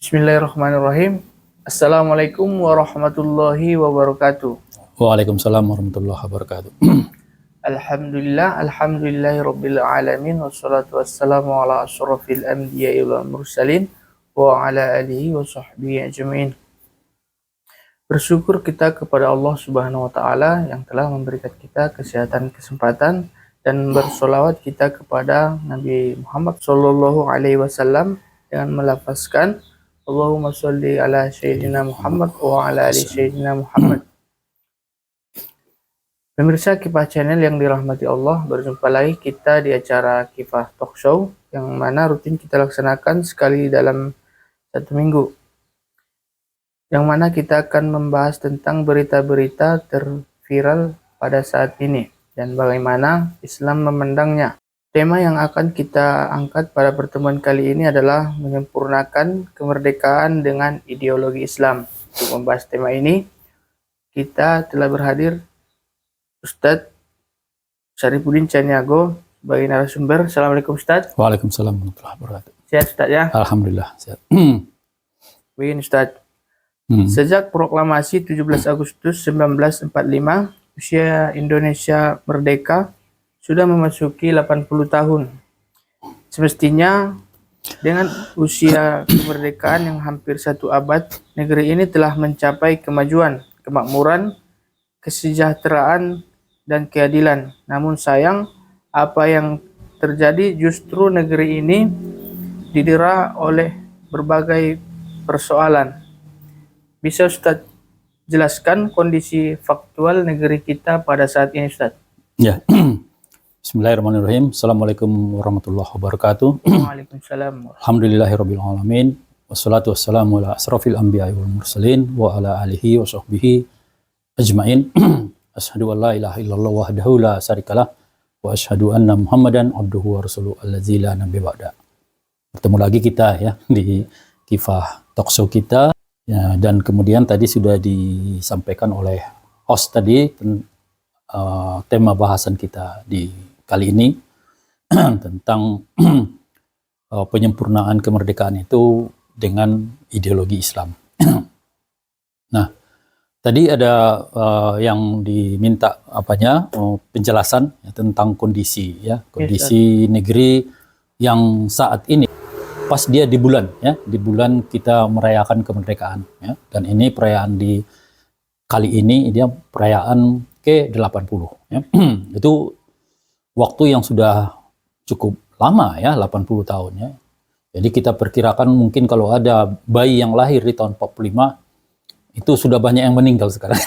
Bismillahirrahmanirrahim. Assalamualaikum warahmatullahi wabarakatuh. Waalaikumsalam warahmatullahi wabarakatuh. Alhamdulillahi rabbil alamin. Wassalatu wassalamu ala asyrafil anbiya'i wal mursalin wa ala alihi wa sahbihi ajma'in. Bersyukur kita kepada Allah Subhanahu wa taala yang telah memberikan kita kesehatan, kesempatan, dan bersolawat kita kepada Nabi Muhammad sallallahu alaihi wasallam dengan melafazkan Allahumma sholli ala Sayyidina Muhammad wa ala ali Sayyidina Muhammad. Pemirsa Kifah Channel yang dirahmati Allah, berjumpa lagi kita di acara Kifah Talk Show yang mana rutin kita laksanakan sekali dalam satu minggu. Yang mana kita akan membahas tentang berita-berita terviral pada saat ini dan bagaimana Islam memandangnya. Tema yang akan kita angkat pada pertemuan kali ini adalah menyempurnakan kemerdekaan dengan ideologi Islam. Untuk membahas tema ini, kita telah berhadir Ustadz Syarifuddin Caniago sebagai narasumber. Assalamualaikum Ustadz. Waalaikumsalam warahmatullahi wabarakatuh. Sehat Ustadz ya? Alhamdulillah sehat. Begini Ustadz, sejak proklamasi 17 Agustus 1945, usia Indonesia merdeka sudah memasuki 80 tahun. Semestinya dengan usia kemerdekaan yang hampir satu abad, negeri ini telah mencapai kemajuan, kemakmuran, kesejahteraan, dan keadilan. Namun sayang, apa yang terjadi justru negeri ini didera oleh berbagai persoalan. Bisa Ustadz jelaskan kondisi faktual negeri kita pada saat ini Ustadz? Ya. Bismillahirrahmanirrahim. Assalamualaikum warahmatullahi wabarakatuh. Waalaikumsalam. Alhamdulillahirabbil alamin. Wassalatu wassalamu ala asrofil anbiya'i wal mursalin wa ala alihi wa sahbihi ajmain. Asyhadu an la ilaha illallah wahdahu la syarikalah wa asyhadu anna Muhammadan abduhu wa rasuluhu allazi la nabiyya ba'da. Bertemu lagi kita ya di Kifah Talk Show kita ya, dan kemudian tadi sudah disampaikan oleh host tadi tema bahasan kita di kali ini tentang penyempurnaan kemerdekaan itu dengan ideologi Islam. Nah, tadi ada yang diminta penjelasan ya, tentang kondisi negeri yang saat ini pas dia di bulan kita merayakan kemerdekaan ya, dan ini perayaan di kali ini dia perayaan ke-80 ya. Itu waktu yang sudah cukup lama ya, 80 tahun ya. Jadi kita perkirakan mungkin kalau ada bayi yang lahir di tahun 45 itu sudah banyak yang meninggal sekarang.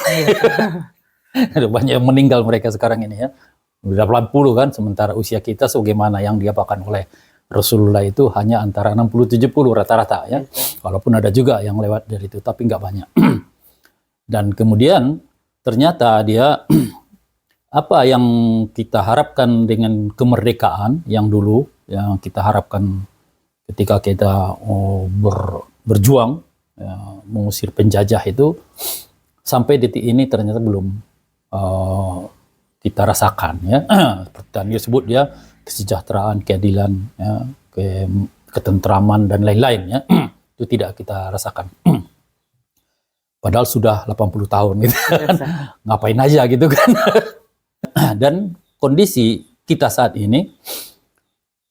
Ada banyak yang meninggal mereka sekarang ini ya. Sudah 80 kan, sementara usia kita sebagaimana yang diapakan oleh Rasulullah itu hanya antara 60-70 rata-rata ya. Walaupun ada juga yang lewat dari itu, tapi nggak banyak. Dan kemudian ternyata dia apa yang kita harapkan dengan kemerdekaan yang dulu, yang kita harapkan ketika kita berjuang ya, mengusir penjajah itu, sampai detik ini ternyata belum kita rasakan ya. Dan dia sebut dia kesejahteraan, keadilan, ya, ketentraman dan lain-lain ya. Itu tidak kita rasakan. Padahal sudah 80 tahun gitu kan. Ngapain aja gitu kan. Dan kondisi kita saat ini,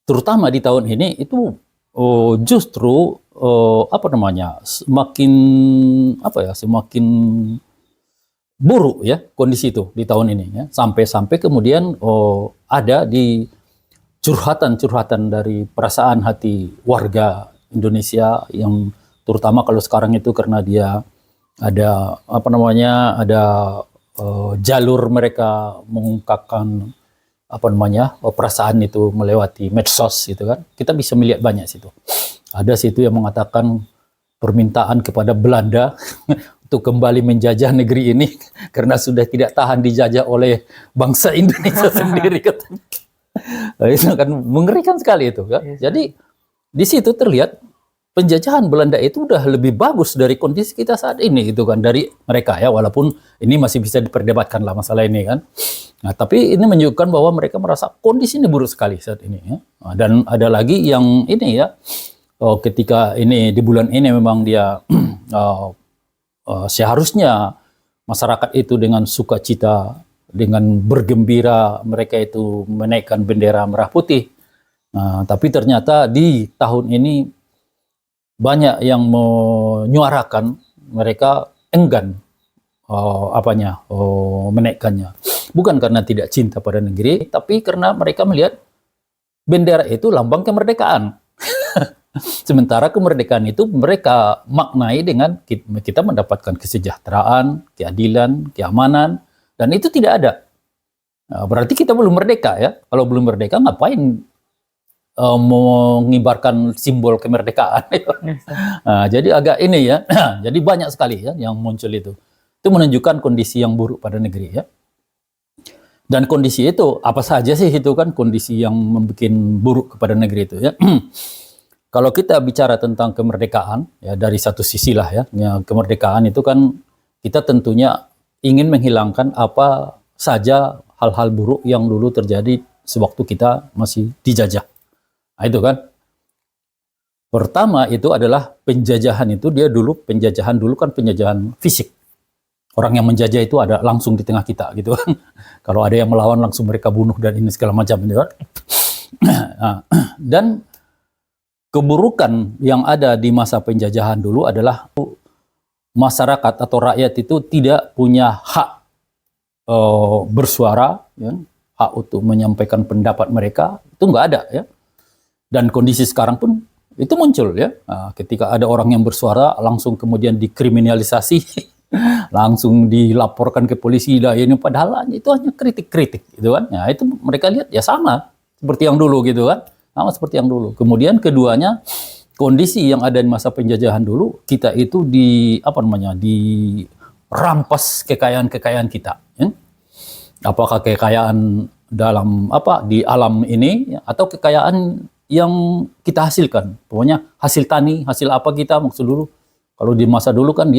terutama di tahun ini itu justru semakin buruk ya kondisi itu di tahun ini ya. Sampai kemudian ada di curhatan dari perasaan hati warga Indonesia yang terutama kalau sekarang itu karena dia ada jalur mereka mengungkapkan perasaan itu melewati medsos gitu kan. Kita bisa melihat banyak situ. Ada situ yang mengatakan permintaan kepada Belanda untuk kembali menjajah negeri ini karena sudah tidak tahan dijajah oleh bangsa Indonesia sendiri katanya. Itu kan mengerikan sekali itu kan. Jadi di situ terlihat penjajahan Belanda itu udah lebih bagus dari kondisi kita saat ini gitu kan, dari mereka ya, walaupun ini masih bisa diperdebatkan lah masalah ini kan. Nah, tapi ini menunjukkan bahwa mereka merasa kondisi ini buruk sekali saat ini ya. Nah, dan ada lagi yang ini ya, ketika ini di bulan ini memang dia seharusnya masyarakat itu dengan sukacita, dengan bergembira mereka itu menaikkan bendera merah putih. Tapi ternyata di tahun ini banyak yang menyuarakan mereka enggan menaikkannya. Bukan karena tidak cinta pada negeri, tapi karena mereka melihat bendera itu lambang kemerdekaan. Sementara kemerdekaan itu mereka maknai dengan kita mendapatkan kesejahteraan, keadilan, keamanan, dan itu tidak ada. Berarti kita belum merdeka ya. Kalau belum merdeka ngapain mengibarkan simbol kemerdekaan? Jadi agak ini ya. Jadi banyak sekali ya yang muncul itu. Itu menunjukkan kondisi yang buruk pada negeri ya. Dan kondisi itu apa saja sih itu kan kondisi yang membuat buruk kepada negeri itu ya. Kalau kita bicara tentang kemerdekaan ya dari satu sisi lah ya, kemerdekaan itu kan kita tentunya ingin menghilangkan apa saja hal-hal buruk yang dulu terjadi sewaktu kita masih dijajah. Nah, itu kan. Pertama itu adalah penjajahan itu penjajahan dulu kan penjajahan fisik. Orang yang menjajah itu ada langsung di tengah kita gitu kan. Kalau ada yang melawan langsung mereka bunuh dan ini segala macam gitu kan. Dan keburukan yang ada di masa penjajahan dulu adalah masyarakat atau rakyat itu tidak punya hak bersuara, ya, hak untuk menyampaikan pendapat mereka, itu nggak ada ya. Dan kondisi sekarang pun itu muncul ya. Ketika ada orang yang bersuara langsung kemudian dikriminalisasi, langsung dilaporkan ke polisi, ini padahal itu hanya kritik-kritik gitu kan. Ya, itu mereka lihat ya sama seperti yang dulu gitu kan. Sama seperti yang dulu. Kemudian keduanya kondisi yang ada di masa penjajahan dulu kita itu dirampas kekayaan-kekayaan kita. Ya? Apakah kekayaan dalam di alam ini ya, atau kekayaan yang kita hasilkan. Pokoknya hasil tani, hasil apa kita maksud dulu. Kalau di masa dulu kan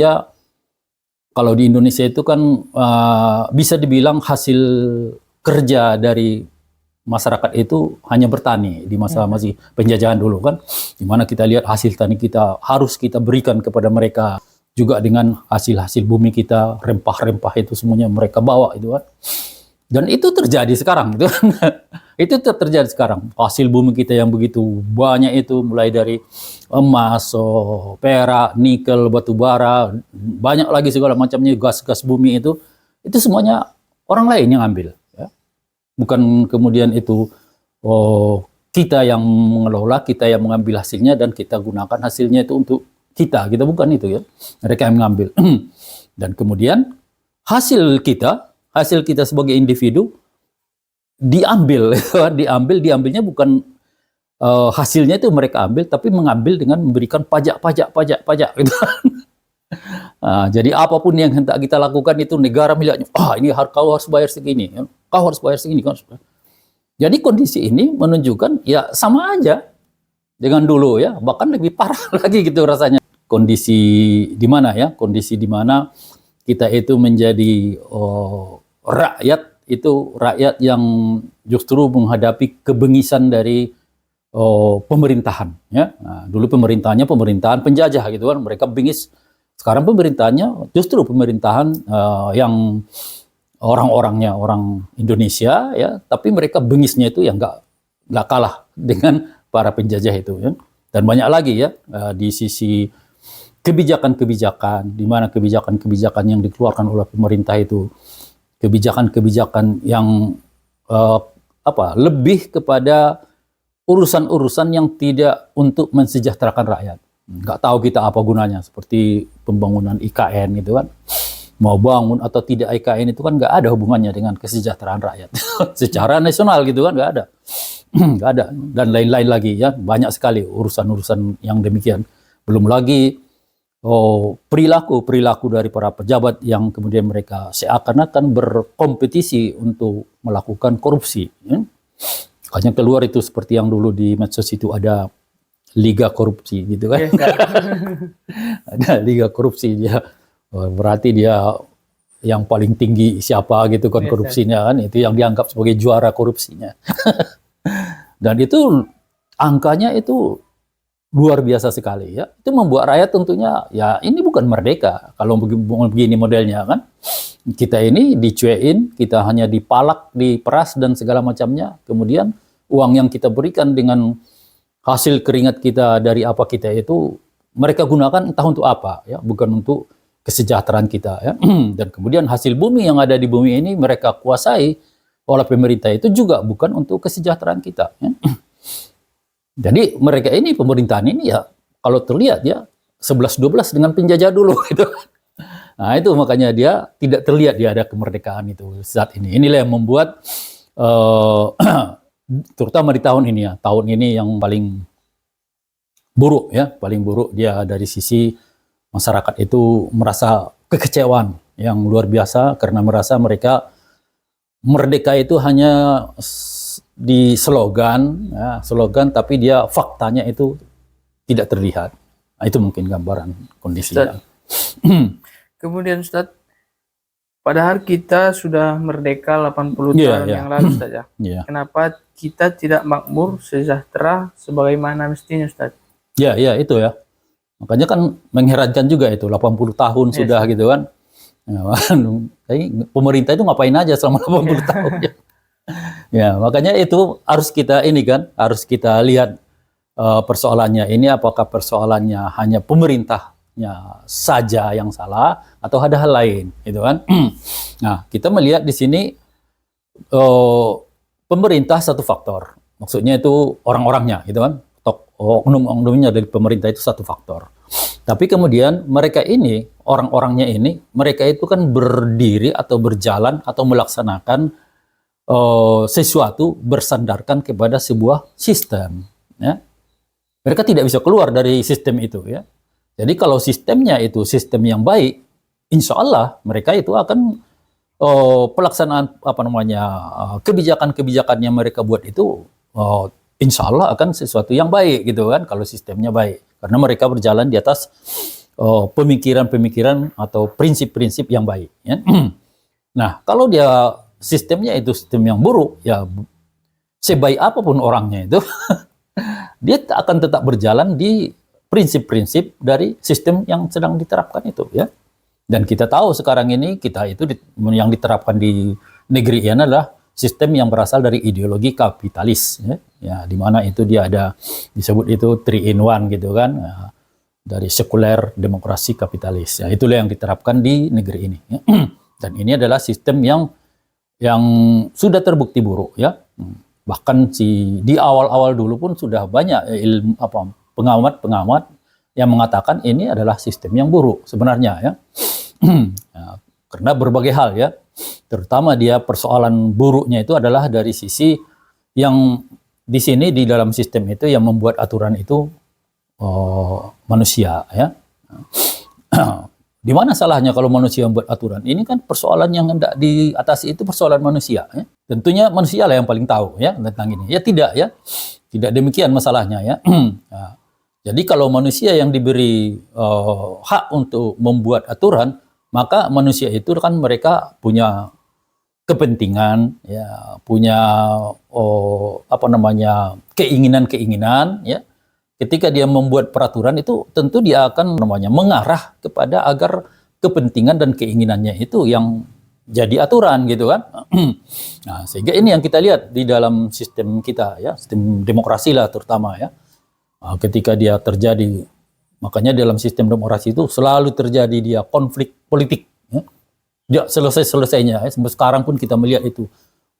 kalau di Indonesia itu kan bisa dibilang hasil kerja dari masyarakat itu hanya bertani di masa masih penjajahan dulu kan. Dimana kita lihat hasil tani kita harus kita berikan kepada mereka. Juga dengan hasil-hasil bumi kita, rempah-rempah itu semuanya mereka bawa itu kan. Dan itu terjadi sekarang gitu. Itu terjadi sekarang. Hasil bumi kita yang begitu banyak itu mulai dari emas, perak, nikel, batu bara, banyak lagi segala macamnya gas-gas bumi itu semuanya orang lain yang ambil. Ya. Bukan kemudian itu kita yang mengelola, kita yang mengambil hasilnya dan kita gunakan hasilnya itu untuk kita bukan itu ya. Mereka yang mengambil. Dan kemudian hasil kita sebagai individu diambilnya bukan hasilnya itu mereka ambil, tapi mengambil dengan memberikan pajak gitu. Jadi apapun yang hendak kita lakukan itu negara miliknya, ini kau harus bayar segini, kau harus bayar segini. Jadi kondisi ini menunjukkan ya sama aja dengan dulu ya, bahkan lebih parah lagi gitu rasanya. Kondisi di mana ya? Kondisi di mana kita itu menjadi rakyat yang justru menghadapi kebengisan dari pemerintahan ya. Dulu pemerintahan penjajah gitu kan, mereka bengis. Sekarang pemerintahannya justru pemerintahan yang orang-orangnya orang Indonesia ya, tapi mereka bengisnya itu yang nggak kalah dengan para penjajah itu ya. Dan banyak lagi ya di sisi kebijakan-kebijakan, di mana kebijakan-kebijakan yang dikeluarkan oleh pemerintah itu kebijakan-kebijakan yang lebih kepada urusan-urusan yang tidak untuk mensejahterakan rakyat. Nggak tahu kita apa gunanya, seperti pembangunan IKN gitu kan. Mau bangun atau tidak IKN itu kan nggak ada hubungannya dengan kesejahteraan rakyat. Secara nasional gitu kan nggak ada. Nggak ada. Dan lain-lain lagi ya, banyak sekali urusan-urusan yang demikian. Belum lagi perilaku dari para pejabat yang kemudian mereka seakan-akan berkompetisi untuk melakukan korupsi. Ya. Hanya keluar itu seperti yang dulu di medsos itu ada liga korupsi gitu kan. Yes, ada liga korupsi dia. Berarti dia yang paling tinggi siapa gitu kan, yes, korupsinya kan, itu yang dianggap sebagai juara korupsinya. Dan itu angkanya itu luar biasa sekali ya. Itu membuat rakyat tentunya ya ini bukan merdeka kalau begini modelnya kan. Kita ini dicuekin, kita hanya dipalak, diperas dan segala macamnya. Kemudian uang yang kita berikan dengan hasil keringat kita dari apa kita itu mereka gunakan entah untuk apa ya, bukan untuk kesejahteraan kita ya. Dan kemudian hasil bumi yang ada di bumi ini mereka kuasai oleh pemerintah itu juga bukan untuk kesejahteraan kita ya. Jadi mereka ini pemerintahan ini ya kalau terlihat ya 11-12 dengan penjajah dulu gitu. Nah itu makanya dia tidak terlihat dia ada kemerdekaan itu saat ini. Inilah yang membuat terutama di tahun ini ya, tahun ini yang paling buruk ya, paling buruk dia dari sisi masyarakat itu merasa kekecewaan yang luar biasa karena merasa mereka merdeka itu hanya di slogan, ya, slogan tapi dia faktanya itu tidak terlihat. Nah, itu mungkin gambaran kondisinya. Kemudian Ustadz, padahal kita sudah merdeka 80 tahun yang lalu Ustadz ya. Kenapa kita tidak makmur, sejahtera sebagaimana mestinya Ustadz? Ya itu ya. Makanya kan mengherankan juga itu 80 tahun sudah gitu kan. Ya, pemerintah itu ngapain aja selama 80 tahun ya. Ya, makanya itu harus kita ini kan, harus kita lihat persoalannya ini apakah persoalannya hanya pemerintahnya saja yang salah atau ada hal lain, gitu kan? Nah, kita melihat di sini pemerintah satu faktor, maksudnya itu orang-orangnya, gitu kan? Oknum-oknumnya dari pemerintah itu satu faktor. Tapi kemudian mereka ini, orang-orangnya ini, mereka itu kan berdiri atau berjalan atau melaksanakan sesuatu bersandarkan kepada sebuah sistem. Ya. Mereka tidak bisa keluar dari sistem itu. Ya. Jadi kalau sistemnya itu sistem yang baik, insya Allah mereka itu akan pelaksanaan kebijakan-kebijakan yang mereka buat itu insya Allah akan sesuatu yang baik gitu kan kalau sistemnya baik karena mereka berjalan di atas pemikiran-pemikiran atau prinsip-prinsip yang baik ya. Nah kalau dia sistemnya itu sistem yang buruk ya sebaik apapun orangnya itu dia akan tetap berjalan di prinsip-prinsip dari sistem yang sedang diterapkan itu ya. Dan kita tahu sekarang ini kita itu yang diterapkan di negeri ini adalah sistem yang berasal dari ideologi kapitalis, ya di mana itu dia ada disebut itu 3 in 1 gitu kan, ya, dari sekuler demokrasi kapitalis. Ya, itulah yang diterapkan di negeri ini. Ya. Dan ini adalah sistem yang sudah terbukti buruk, ya. Bahkan di awal-awal dulu pun sudah banyak pengamat-pengamat yang mengatakan ini adalah sistem yang buruk sebenarnya, ya. Ya, karena berbagai hal, ya. Terutama dia persoalan buruknya itu adalah dari sisi yang di sini di dalam sistem itu yang membuat aturan itu manusia ya. Di mana salahnya kalau manusia membuat aturan? Ini kan persoalan yang hendak diatasi itu persoalan manusia ya. Tentunya manusia lah yang paling tahu ya tentang ini. Ya tidak ya. Tidak demikian masalahnya ya. Ya. Jadi kalau manusia yang diberi hak untuk membuat aturan, maka manusia itu kan mereka punya kepentingan, ya, punya keinginan-keinginan, ya. Ketika dia membuat peraturan itu tentu dia akan mengarah kepada agar kepentingan dan keinginannya itu yang jadi aturan gitu kan. Nah, sehingga ini yang kita lihat di dalam sistem kita ya, sistem demokrasi lah terutama ya. Nah, ketika dia terjadi, makanya dalam sistem demokrasi itu selalu terjadi dia konflik politik. Ya. Dia selesai-selesainya. Ya. Sampai sekarang pun kita melihat itu.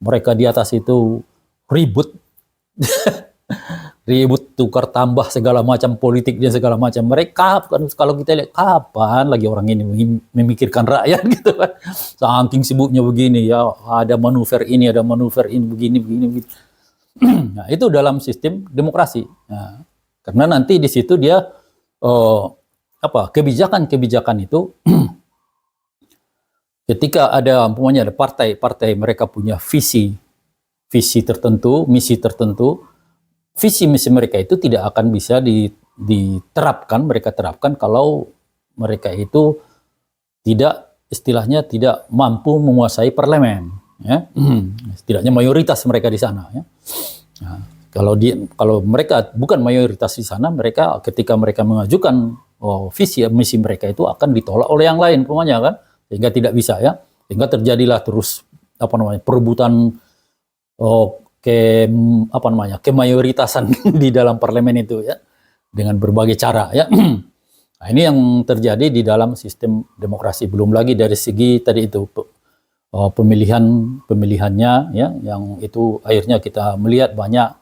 Mereka di atas itu ribut. Ribut, tukar tambah segala macam politik dan segala macam. Mereka, kalau kita lihat, kapan lagi orang ini memikirkan rakyat gitu kan. Saking sibuknya begini ya. Ada manuver ini, ada manuver ini, begini. Nah, itu dalam sistem demokrasi. Nah, karena nanti di situ dia kebijakan-kebijakan itu ketika ada partai mereka punya visi tertentu, misi tertentu, visi misi mereka itu tidak akan bisa mereka terapkan kalau mereka itu istilahnya tidak mampu menguasai parlemen, ya. Setidaknya mayoritas mereka di sana, ya. Nah, Kalau mereka bukan mayoritas di sana, mereka ketika mereka mengajukan visi misi mereka itu akan ditolak oleh yang lain, pokoknya kan, sehingga tidak bisa ya, sehingga terjadilah terus perebutan kemayoritasan di dalam parlemen itu ya, dengan berbagai cara ya. Nah, ini yang terjadi di dalam sistem demokrasi. Belum lagi dari segi tadi itu pemilihannya ya, yang itu akhirnya kita melihat banyak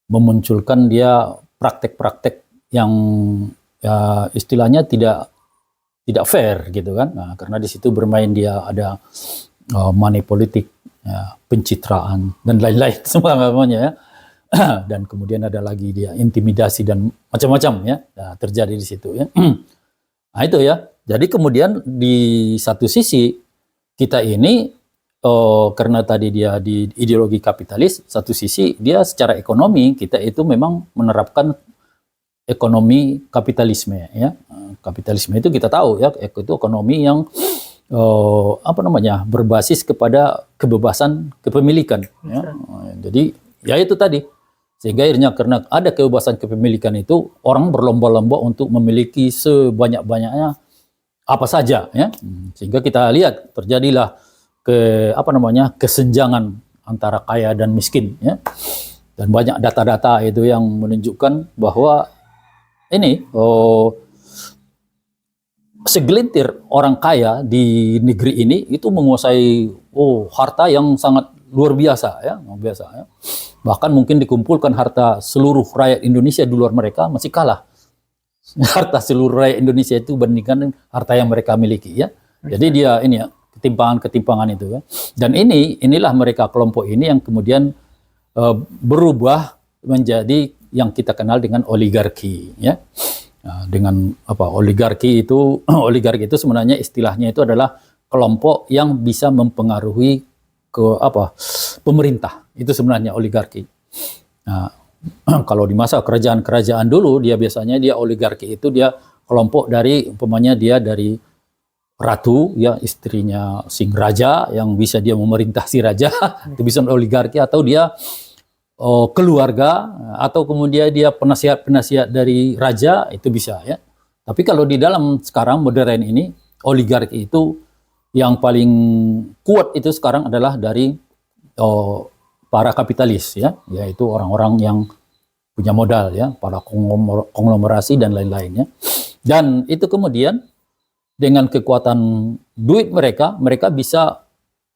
memunculkan dia praktek-praktek yang ya, istilahnya tidak fair gitu kan. Nah, karena di situ bermain dia ada money politik, ya, pencitraan dan lain-lain semua namanya ya. Dan kemudian ada lagi dia intimidasi dan macam-macam ya, nah, terjadi di situ ya. Nah itu ya. Jadi kemudian di satu sisi kita ini karena tadi dia di ideologi kapitalis, satu sisi dia secara ekonomi kita itu memang menerapkan ekonomi kapitalisme ya. Kapitalisme itu kita tahu ya, itu ekonomi yang berbasis kepada kebebasan kepemilikan ya. Jadi ya itu tadi, sehingga akhirnya karena ada kebebasan kepemilikan itu orang berlomba-lomba untuk memiliki sebanyak-banyaknya apa saja ya. Sehingga kita lihat terjadilah kesenjangan antara kaya dan miskin ya. Dan banyak data-data itu yang menunjukkan bahwa ini segelintir orang kaya di negeri ini itu menguasai harta yang sangat luar biasa ya, Bahkan mungkin dikumpulkan harta seluruh rakyat Indonesia di luar mereka masih kalah. Harta seluruh rakyat Indonesia itu bandingkan harta yang mereka miliki ya. Jadi dia ini ya, ketimpangan itu ya. Dan inilah mereka, kelompok ini yang kemudian berubah menjadi yang kita kenal dengan oligarki ya. Nah, dengan oligarki itu sebenarnya istilahnya itu adalah kelompok yang bisa mempengaruhi pemerintah. Itu sebenarnya oligarki. Nah, kalau di masa kerajaan-kerajaan dulu biasanya oligarki itu dia kelompok dari dari ratu ya, istrinya sing raja yang bisa dia memerintah si raja, itu bisa oligarki, atau dia keluarga, atau kemudian dia penasihat dari raja, itu bisa ya. Tapi kalau di dalam sekarang modern ini, oligarki itu yang paling kuat itu sekarang adalah dari para kapitalis ya, yaitu orang-orang yang punya modal ya, para konglomerasi dan lain-lainnya. Dan itu kemudian dengan kekuatan duit mereka bisa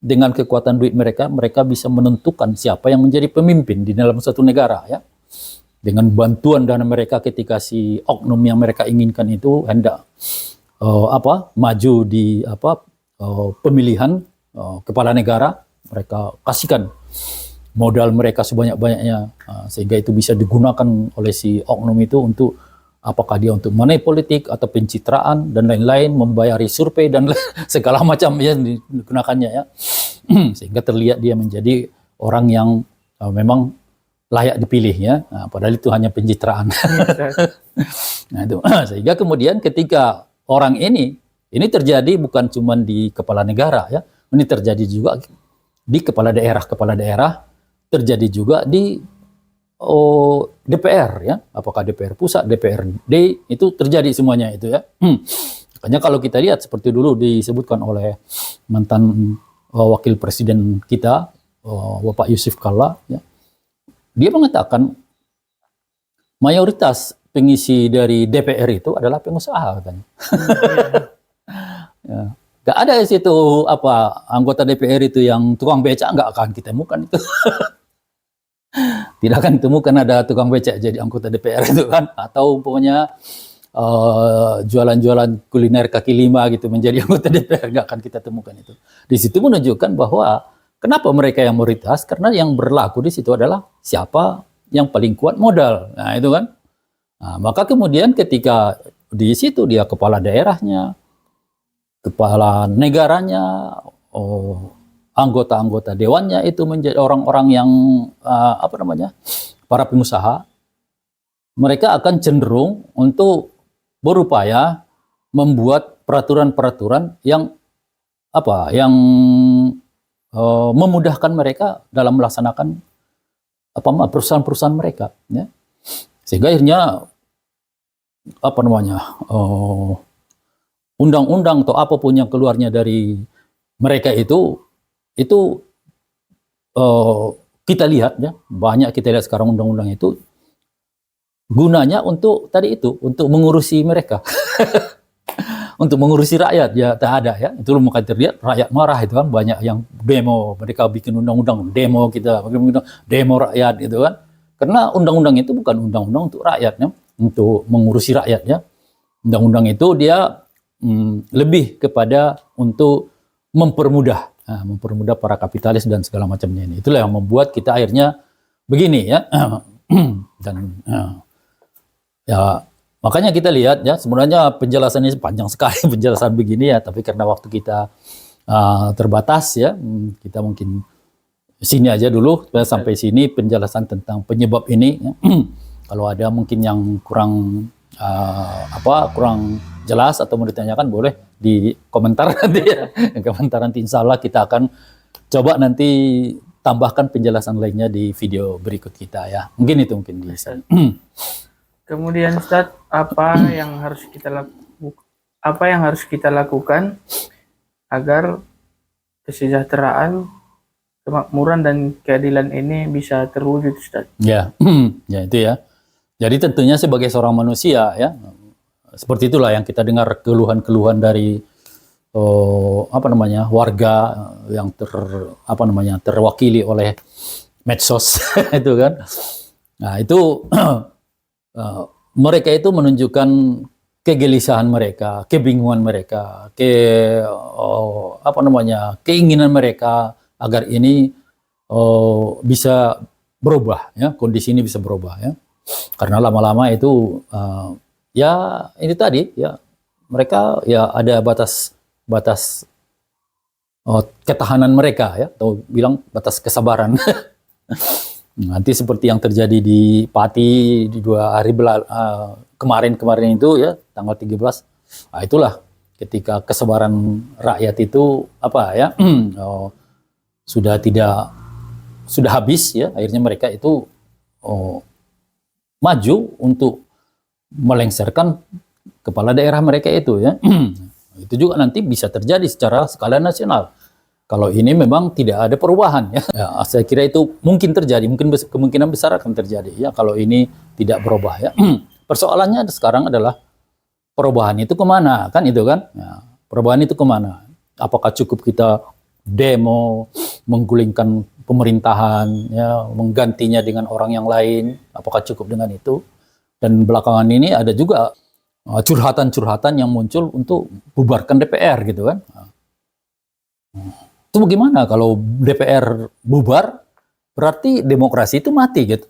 bisa menentukan siapa yang menjadi pemimpin di dalam satu negara ya. Dengan bantuan dana mereka, ketika si oknum yang mereka inginkan itu hendak maju di pemilihan kepala negara, mereka kasihkan modal mereka sebanyak-banyaknya, sehingga itu bisa digunakan oleh si oknum itu untuk apakah dia untuk money politik atau pencitraan dan lain-lain, membayari survei dan segala macam ya digunakannya ya. Sehingga terlihat dia menjadi orang yang memang layak dipilih ya. Nah, padahal itu hanya pencitraan. Nah, itu. Sehingga kemudian ketika orang ini terjadi bukan cuma di kepala negara ya, ini terjadi juga di kepala daerah, terjadi juga di DPR ya, apakah DPR pusat, DPRD, itu terjadi semuanya itu ya. Makanya kalau kita lihat seperti dulu disebutkan oleh mantan wakil presiden kita, Bapak Yusuf Kalla ya, dia mengatakan mayoritas pengisi dari DPR itu adalah pengusaha katanya. Ya. Gak ada di situ anggota DPR itu yang tukang becak, nggak akan kita temukan itu. Tidak akan ditemukan ada tukang becak jadi anggota DPR itu kan, atau umpamanya jualan-jualan kuliner kaki lima gitu menjadi anggota DPR, nggak akan kita temukan itu. Di situ menunjukkan bahwa kenapa mereka yang mayoritas, karena yang berlaku di situ adalah siapa yang paling kuat modal. Nah itu kan. Nah, maka kemudian ketika di situ dia kepala daerahnya, kepala negaranya, anggota-anggota dewannya itu menjadi orang-orang yang para pengusaha, mereka akan cenderung untuk berupaya membuat peraturan-peraturan yang memudahkan mereka dalam melaksanakan perusahaan-perusahaan mereka, ya. Sehingga akhirnya apa namanya undang-undang atau apapun yang keluarnya dari mereka itu eh, kita lihat ya, banyak kita lihat sekarang undang-undang itu gunanya untuk tadi itu, untuk mengurusi mereka. Untuk mengurusi rakyat ya tak ada ya. Itu loh makanya terlihat rakyat marah itu kan, banyak yang demo, mereka bikin undang-undang demo, kita demo rakyat gitu kan. Karena undang-undang itu bukan undang-undang untuk rakyatnya, untuk mengurusi rakyatnya. Undang-undang itu dia lebih kepada untuk mempermudah mempermudah para kapitalis dan segala macamnya ini. Itulah yang membuat kita akhirnya begini ya. Dan ya makanya kita lihat ya, sebenarnya penjelasannya panjang sekali penjelasan begini ya, tapi karena waktu kita terbatas ya, kita mungkin sini aja dulu sampai sini penjelasan tentang penyebab ini ya. Kalau ada mungkin yang kurang kurang jelas atau mau ditanyakan, boleh di komentar nanti ya. Komentar nanti insya Allah kita akan coba nanti tambahkan penjelasan lainnya di video berikut kita ya. Mungkin itu mungkin bisa. Kemudian Ustadz, apa yang harus kita lakukan agar kesejahteraan, kemakmuran dan keadilan ini bisa terwujud, Ustadz? Ya, ya itu ya. Jadi tentunya sebagai seorang manusia ya, seperti itulah yang kita dengar keluhan-keluhan dari warga yang terwakili oleh medsos itu kan. Nah itu mereka itu menunjukkan kegelisahan mereka, kebingungan mereka, keinginan mereka agar ini bisa berubah ya, kondisi ini bisa berubah ya. Karena lama-lama itu ya ini tadi ya, mereka ya ada batas ketahanan mereka ya, atau bilang batas kesabaran. Nanti seperti yang terjadi di Pati di 2 hari kemarin itu ya, tanggal 13. Nah, itulah ketika kesabaran rakyat itu sudah habis ya, akhirnya mereka itu maju untuk melengsarkan kepala daerah mereka itu ya. Itu juga nanti bisa terjadi secara skala nasional. Kalau ini memang tidak ada perubahan ya. Saya kira itu mungkin terjadi, kemungkinan besar akan terjadi ya kalau ini tidak berubah ya. Persoalannya sekarang adalah perubahan itu kemana kan itu kan? Ya, perubahan itu kemana? Apakah cukup kita demo, menggulingkan pemerintahan, ya, menggantinya dengan orang yang lain? Apakah cukup dengan itu? Dan belakangan ini ada juga curhatan-curhatan yang muncul untuk bubarkan DPR gitu kan? Itu bagaimana kalau DPR bubar, berarti demokrasi itu mati gitu.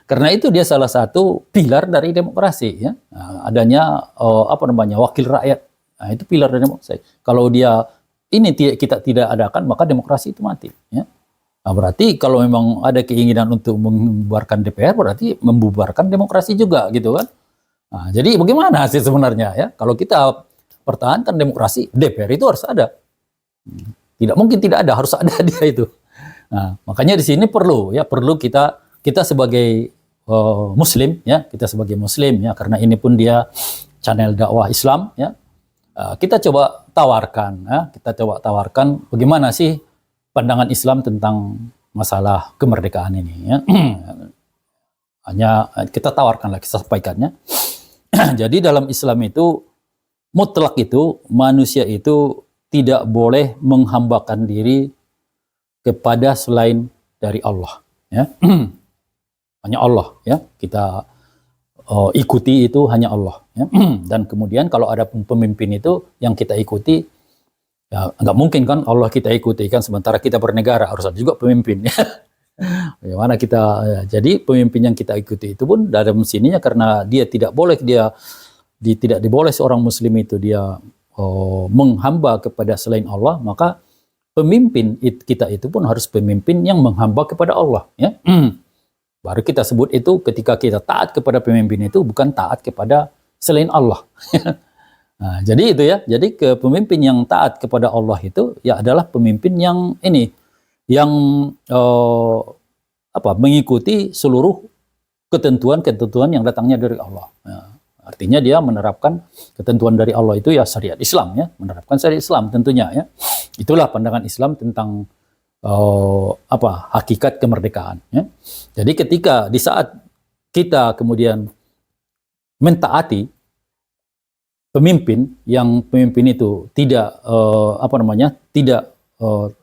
Karena itu dia salah satu pilar dari demokrasi ya. Adanya wakil rakyat. Nah, itu pilar dari demokrasi. Kalau dia ini kita tidak adakan, maka demokrasi itu mati ya. Nah, berarti kalau memang ada keinginan untuk membubarkan DPR, berarti membubarkan demokrasi juga gitu kan. Nah, jadi bagaimana sih sebenarnya ya? Kalau kita pertahankan demokrasi, DPR itu harus ada. Tidak mungkin tidak ada, harus ada dia itu. Nah, makanya di sini perlu kita sebagai Muslim ya, karena ini pun dia channel dakwah Islam ya. Kita coba tawarkan bagaimana sih pandangan Islam tentang masalah kemerdekaan ini ya. Hanya kita tawarkanlah, kita sampaikannya. Jadi dalam Islam itu mutlak itu manusia itu tidak boleh menghambakan diri kepada selain dari Allah ya. Hanya Allah ya, kita ikuti itu hanya Allah ya. Dan kemudian kalau ada pemimpin itu yang kita ikuti, ya nggak mungkin kan Allah kita ikuti kan, sementara kita bernegara harus ada juga pemimpin ya. Bagaimana kita ya, jadi pemimpin yang kita ikuti itu pun dalam sininya karena dia tidak diboleh seorang muslim itu dia menghamba kepada selain Allah, maka pemimpin kita itu pun harus pemimpin yang menghamba kepada Allah ya. Baru kita sebut itu ketika kita taat kepada pemimpin itu bukan taat kepada selain Allah. Nah, jadi itu ya. Jadi pemimpin yang taat kepada Allah itu ya adalah pemimpin yang ini, yang mengikuti seluruh ketentuan-ketentuan yang datangnya dari Allah. Nah, artinya dia menerapkan ketentuan dari Allah itu ya syariat Islam ya, menerapkan syariat Islam tentunya ya. Itulah pandangan Islam tentang hakikat kemerdekaan ya. Jadi ketika di saat kita kemudian mentaati pemimpin yang pemimpin itu tidak tidak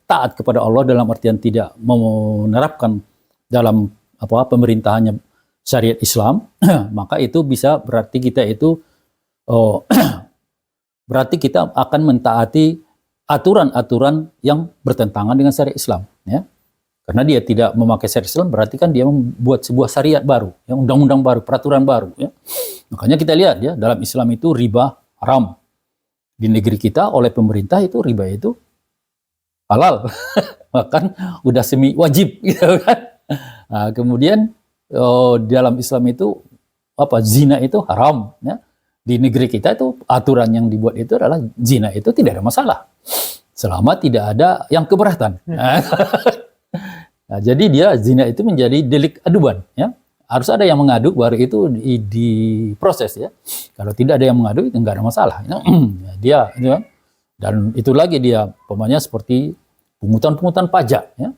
taat kepada Allah dalam artian tidak menerapkan dalam pemerintahannya syariat Islam, maka itu bisa berarti kita itu berarti kita akan mentaati aturan-aturan yang bertentangan dengan syariat Islam ya. Karena dia tidak memakai syariat Islam berarti kan dia membuat sebuah syariat baru, ya, undang-undang baru, peraturan baru ya. Makanya kita lihat ya, dalam Islam itu riba haram. Di negeri kita oleh pemerintah itu riba itu halal. Bahkan udah semi wajib gitu kan. Nah, kemudian dalam Islam itu zina itu haram ya. Di negeri kita itu aturan yang dibuat itu adalah zina itu tidak ada masalah selama tidak ada yang keberatan. Nah, jadi dia zina itu menjadi delik aduan ya. Harus ada yang mengadu baru itu diproses ya. Kalau tidak ada yang mengadu itu enggak ada masalah ya. Dia itu kan. Dan itu lagi dia pemainnya seperti pungutan-pungutan pajak ya.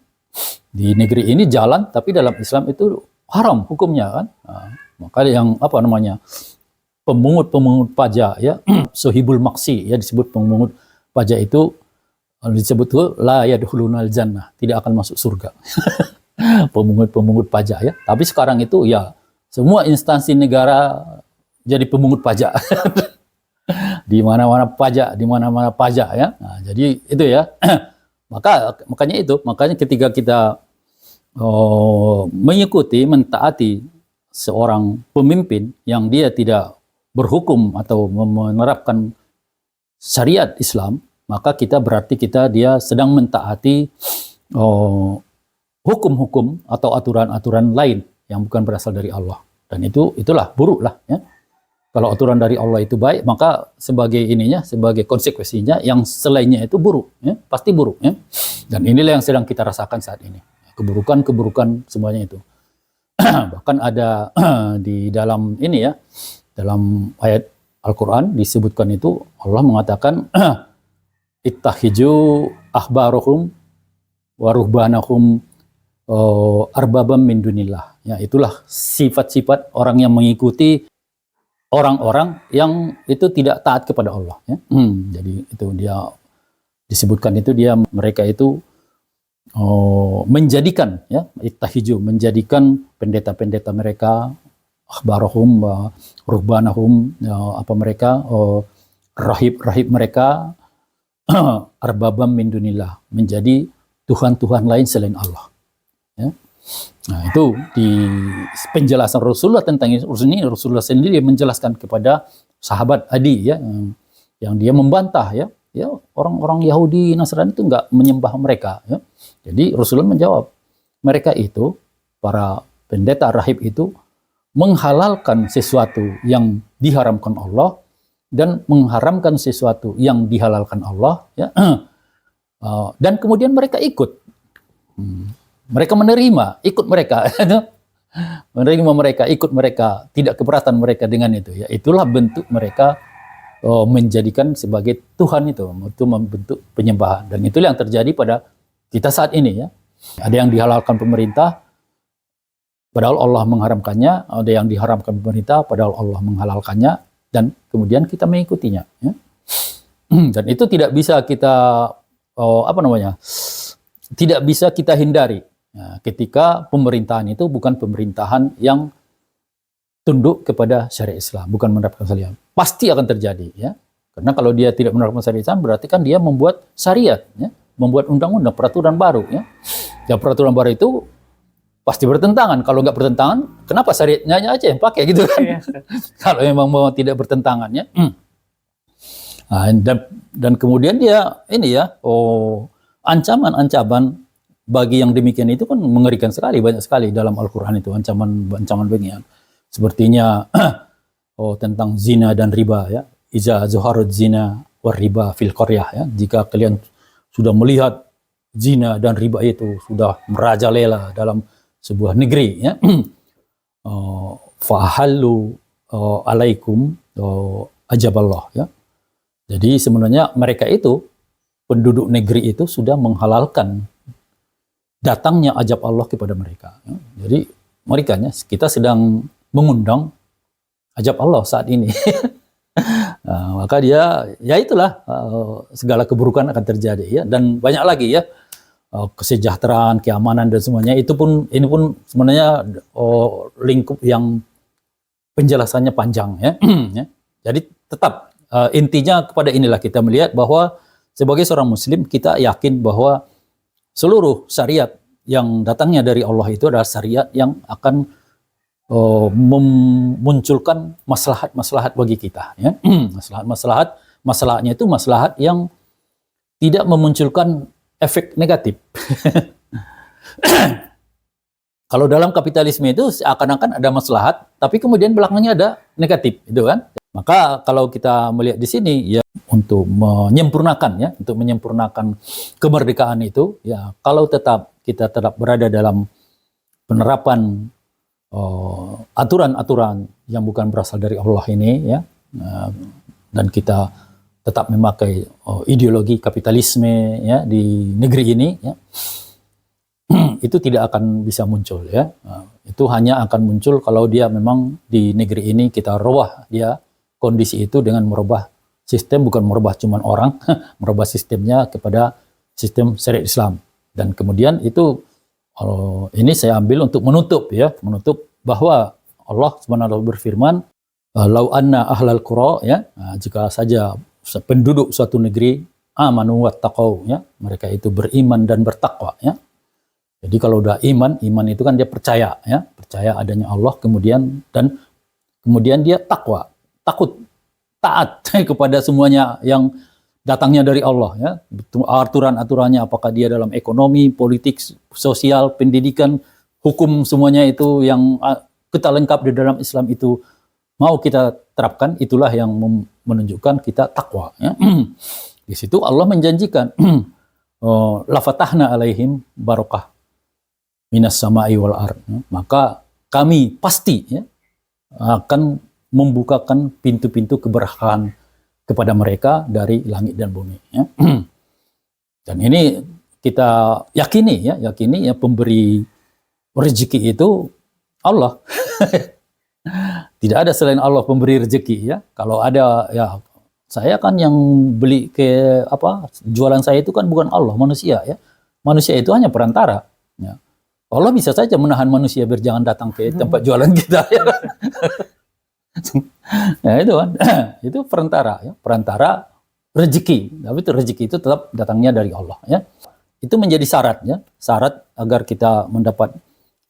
Di negeri ini jalan tapi dalam Islam itu haram hukumnya kan. Nah, maka yang pemungut pajak ya, sohibul maksi ya, disebut pemungut pajak itu disebut tuh la yadkhulunal jannah, tidak akan masuk surga. Pemungut pajak ya. Tapi sekarang itu ya semua instansi negara jadi pemungut pajak. Di mana-mana pajak ya. Nah, jadi itu ya. Makanya ketika kita mengikuti, mentaati seorang pemimpin yang dia tidak berhukum atau menerapkan syariat Islam, maka berarti dia sedang mentaati hukum-hukum atau aturan-aturan lain yang bukan berasal dari Allah. Dan itulah buruk lah ya. Kalau aturan dari Allah itu baik, maka sebagai konsekuensinya yang selainnya itu buruk ya, pasti buruk ya. Dan inilah yang sedang kita rasakan saat ini. Keburukan semuanya itu. Bahkan ada di dalam ini ya, dalam ayat Al-Quran disebutkan itu Allah mengatakan ittahiju ahbarohum waruhbanahum arbabam min dunillah. Ya, itulah sifat-sifat orang yang mengikuti orang-orang yang itu tidak taat kepada Allah ya. Jadi itu dia disebutkan itu mereka itu menjadikan ya, ittahiju, menjadikan pendeta-pendeta mereka, ahbarahum, ruhbanahum, mereka, rahib-rahib mereka, arbabam min dunillah, menjadi Tuhan-Tuhan lain selain Allah. Ya. Nah itu di penjelasan Rasulullah tentang ini, Rasulullah sendiri menjelaskan kepada sahabat Adi ya, yang dia membantah ya, orang-orang Yahudi Nasrani itu enggak menyembah mereka ya. Jadi Rasulullah menjawab, mereka itu para pendeta rahib itu menghalalkan sesuatu yang diharamkan Allah dan mengharamkan sesuatu yang dihalalkan Allah ya. Dan kemudian mereka ikut. Mereka menerima, ikut mereka. Menerima mereka, ikut mereka, tidak keberatan mereka dengan itu ya. Itulah bentuk mereka menjadikan sebagai Tuhan itu membentuk penyembahan. Dan itulah yang terjadi pada kita saat ini ya. Ada yang dihalalkan pemerintah padahal Allah mengharamkannya, ada yang diharamkan pemerintah padahal Allah menghalalkannya, dan kemudian kita mengikutinya ya. Dan itu tidak bisa kita tidak bisa kita hindari ya, ketika pemerintahan itu bukan pemerintahan yang tunduk kepada syariat Islam, bukan menerapkan syariat. Pasti akan terjadi ya. Karena kalau dia tidak menerapkan syariat Islam berarti kan dia membuat syariat ya, membuat undang-undang, peraturan baru ya. Dan peraturan baru itu pasti bertentangan. Kalau nggak bertentangan, kenapa syariatnya aja yang pakai gitu kan? Kalau memang mau tidak bertentangan ya. Nah, dan kemudian dia ini ya, ancaman-ancaman bagi yang demikian itu kan mengerikan sekali, banyak sekali dalam Al-Quran itu ancaman begini. Sepertinya tentang zina dan riba ya. Iza zuharud zina war riba fil qaryah ya. Jika kalian sudah melihat zina dan riba itu sudah merajalela dalam sebuah negeri ya. Fahallu alaikum ajaballah ya. Jadi sebenarnya mereka itu, penduduk negeri itu sudah menghalalkan datangnya ajab Allah kepada mereka ya. Jadi mereka, kita sedang mengundang ajab Allah saat ini. Nah, maka dia, ya itulah, segala keburukan akan terjadi ya, dan banyak lagi ya, kesejahteraan, keamanan dan semuanya ini pun sebenarnya lingkup yang penjelasannya panjang ya. Ya. Jadi tetap intinya kepada inilah kita melihat bahwa sebagai seorang muslim kita yakin bahwa seluruh syariat yang datangnya dari Allah itu adalah syariat yang akan memunculkan maslahat-maslahat bagi kita ya. Maslahatnya itu maslahat yang tidak memunculkan efek negatif. Kalau dalam kapitalisme itu seakan-akan ada maslahat tapi kemudian belakangnya ada negatif, itu kan. Maka kalau kita melihat di sini ya, untuk menyempurnakan kemerdekaan itu ya, kalau kita tetap berada dalam penerapan aturan-aturan yang bukan berasal dari Allah ini ya, dan kita tetap memakai ideologi kapitalisme ya di negeri ini ya, itu tidak akan bisa muncul ya. Itu hanya akan muncul kalau dia memang di negeri ini kita rubah dia kondisi itu dengan merubah sistem, bukan merubah cuman orang, merubah sistemnya kepada sistem syariat Islam. Dan kemudian itu ini saya ambil untuk menutup bahwa Allah SWT berfirman, lau anna ahlal qura ya, jika saja penduduk suatu negeri amanu wattaqau ya, mereka itu beriman dan bertakwa ya. Jadi kalau udah iman itu kan dia percaya ya, percaya adanya Allah, kemudian dia takwa, takut, taat kepada semuanya yang datangnya dari Allah ya, aturan-aturannya, apakah dia dalam ekonomi, politik, sosial, pendidikan, hukum, semuanya itu yang kita lengkap di dalam Islam itu mau kita terapkan, itulah yang menunjukkan kita takwa ya. Di situ Allah menjanjikan la fatahna alaihim barakah minas sama'i wal ard ya. Maka kami pasti ya akan membukakan pintu-pintu keberkahan kepada mereka dari langit dan bumi ya. Dan ini kita yakini ya, pemberi rezeki itu Allah. Tidak ada selain Allah pemberi rezeki ya. Kalau ada ya, saya kan yang beli jualan saya itu kan bukan Allah, manusia ya. Manusia itu hanya perantara ya. Allah bisa saja menahan manusia biar jangan datang ke tempat jualan kita ya. Ya itu kan, itu perantara ya, perantara rezeki. Tapi itu rezeki itu tetap datangnya dari Allah ya. Itu menjadi syarat ya, syarat agar kita mendapat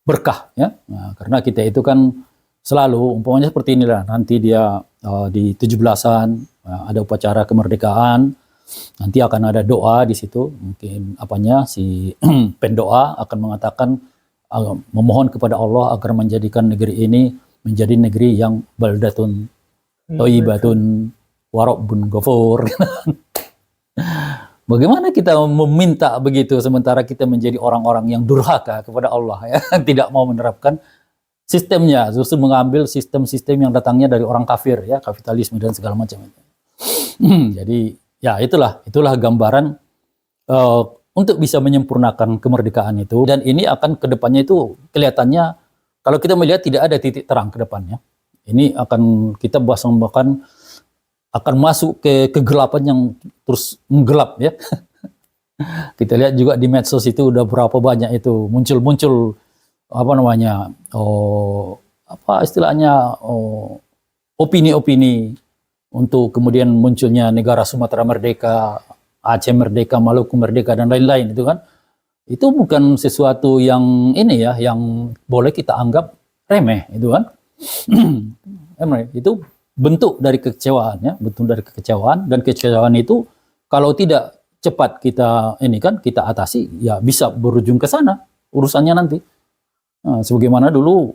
berkah ya. Nah, karena kita itu kan selalu umpamanya seperti inilah, nanti dia di 17-an ada upacara kemerdekaan, nanti akan ada doa di situ, mungkin si pendoa akan mengatakan memohon kepada Allah agar menjadikan negeri ini menjadi negeri yang baldatun thayyibatun wa rabbun ghafur. Bagaimana kita meminta begitu sementara kita menjadi orang-orang yang durhaka kepada Allah ya, tidak mau menerapkan sistemnya, justru mengambil sistem-sistem yang datangnya dari orang kafir ya, kapitalisme dan segala macam itu. Jadi ya itulah gambaran untuk bisa menyempurnakan kemerdekaan itu, dan ini akan kedepannya itu kelihatannya kalau kita melihat tidak ada titik terang ke depannya. Ini akan kita bahkan akan masuk ke kegelapan yang terus menggelap ya. Kita lihat juga di medsos itu udah berapa banyak itu muncul opini-opini untuk kemudian munculnya negara Sumatera merdeka, Aceh merdeka, Maluku merdeka dan lain-lain itu kan. Itu bukan sesuatu yang yang boleh kita anggap remeh itu kan. Itu bentuk dari kekecewaan ya, dan kekecewaan itu kalau tidak cepat kita kita atasi ya bisa berujung ke sana urusannya nanti. Nah, sebagaimana dulu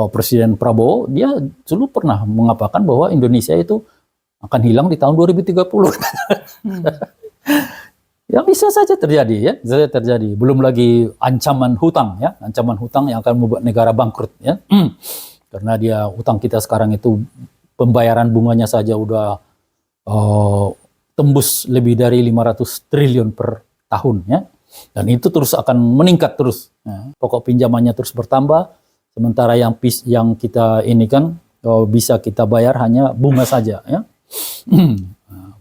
Presiden Prabowo dia dulu pernah mengatakan bahwa Indonesia itu akan hilang di tahun 2030. Ya bisa saja terjadi ya, bisa saja terjadi. Belum lagi ancaman hutang ya, ancaman hutang yang akan membuat negara bangkrut ya. Karena dia hutang kita sekarang itu pembayaran bunganya saja udah tembus lebih dari 500 triliun per tahun ya. Dan itu terus akan meningkat terus. Ya. Pokok pinjamannya terus bertambah, sementara yang kita ini kan bisa kita bayar hanya bunga saja ya.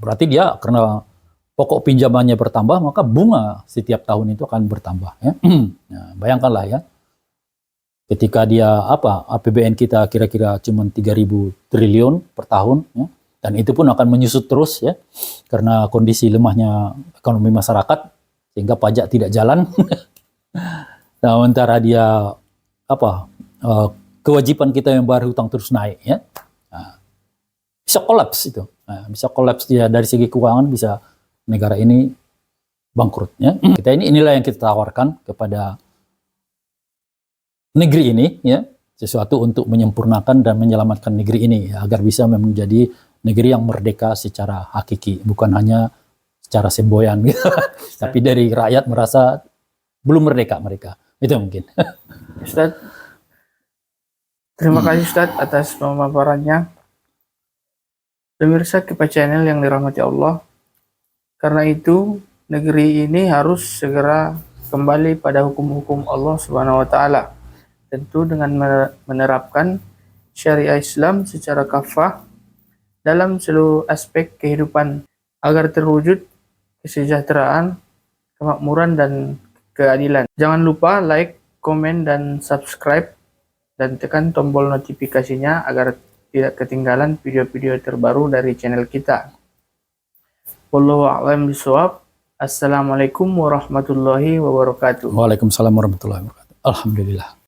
Berarti dia karena pokok pinjamannya bertambah, maka bunga setiap tahun itu akan bertambah ya. Nah, bayangkanlah ya. Ketika dia APBN kita kira-kira cuma 3.000 triliun per tahun ya. Dan itu pun akan menyusut terus ya. Karena kondisi lemahnya ekonomi masyarakat sehingga pajak tidak jalan. Nah, sementara dia kewajiban kita yang bayar hutang terus naik ya. Nah, bisa kolaps itu. Nah, bisa kolaps dia dari segi keuangan, bisa negara ini bangkrut ya. Inilah yang kita tawarkan kepada negeri ini ya, sesuatu untuk menyempurnakan dan menyelamatkan negeri ini ya, agar bisa menjadi negeri yang merdeka secara hakiki, bukan hanya secara semboyan gitu. Tapi dari rakyat merasa belum merdeka mereka. Itu mungkin. Ustaz, terima kasih Ustaz atas pemaparannya. Pemirsa Kipas Channel yang dirahmati Allah, karena itu negeri ini harus segera kembali pada hukum-hukum Allah Subhanahu wa taala. Tentu dengan menerapkan syariah Islam secara kafah dalam seluruh aspek kehidupan agar terwujud kesejahteraan, kemakmuran dan keadilan. Jangan lupa like, komen dan subscribe dan tekan tombol notifikasinya agar tidak ketinggalan video-video terbaru dari channel kita. Wallahu a'lam bishawab. Assalamualaikum warahmatullahi wabarakatuh. Waalaikumsalam warahmatullahi wabarakatuh. Alhamdulillah.